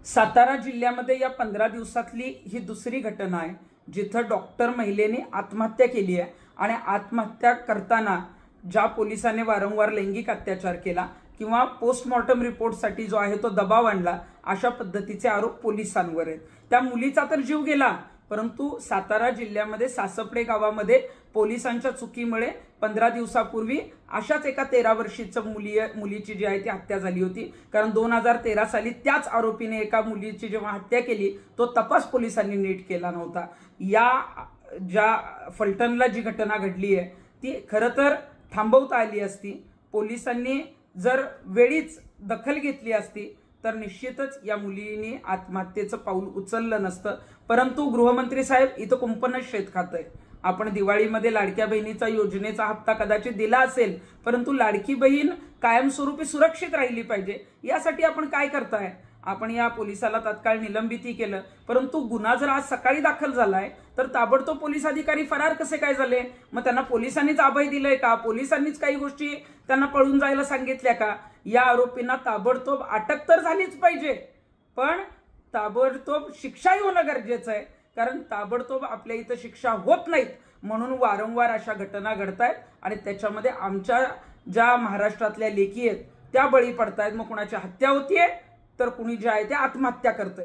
सातारा जिल्ह्यामध्ये या 15 दिवसातली ही दुसरी घटना आहे जिथं डॉक्टर महिलेने आत्महत्या केली आहे आणि आत्महत्या करताना ज्या पोलिसांनी वारंवार लैंगिक अत्याचार केला किंवा पोस्टमॉर्टम रिपोर्टसाठी जो आहे तो दबाव आणला अशा पद्धतीचे आरोप पोलिसांवर आहेत। त्या मुलीचा तर जीव गेला, परंतु सातारा जिल्ह्यामध्ये सासपडे गावामध्ये पोलिसांच्या चुकीमुळे 15 दिवसापूर्वी अशाच एका 13 वर्षीच्या मुलीची जी आहे ती हत्या झाली होती। कारण 2013 साली त्याच आरोपीने एका मुलीची जेव्हा हत्या केली तो तपास पोलिसांनी नीट केला नव्हता। या ज्या फलटणला जी घटना घडली आहे ती खरं तर थांबवता आली असती, पोलिसांनी जर वेळीच दखल घेतली असती तर निश्चितच या मुलीने आत्महत्येचं पाऊल उचललं नसतं। परंतु गृहमंत्री साहेब इथं कुंपणच शेत खातंय। आपण दिवाळीमध्ये लाडक्या बहिणीचा योजनेचा हप्ता कदाचित दिला असेल, परंतु लाडकी बहीण कायमस्वरूपी सुरक्षित राहिली पाहिजे यासाठी आपण काय करताय? आपण या पोलिसाला तात्काळ निलंबितही केलं, परंतु गुन्हा जर आज सकाळी दाखल झालाय तर ताबडतोब पोलीस अधिकारी फरार कसे काय झाले? मग त्यांना पोलिसांनीच अभय दिलंय का? पोलिसांनीच काही गोष्टी त्यांना पळून जायला सांगितल्या का? या आरोपींना ताबडतोब अटक तर झालीच पाहिजे, पण ताबडतोब शिक्षाही होणं गरजेचं आहे। कारण ताबडतोब आपल्या इथं शिक्षा होत नाहीत म्हणून वारंवार अशा घटना घडतायत आणि त्याच्यामध्ये आमच्या ज्या महाराष्ट्रातल्या लेकी आहेत त्या बळी पडतायत। मग कुणाची हत्या होतीये तर कुणी जे आहे ते आत्महत्या करतंय।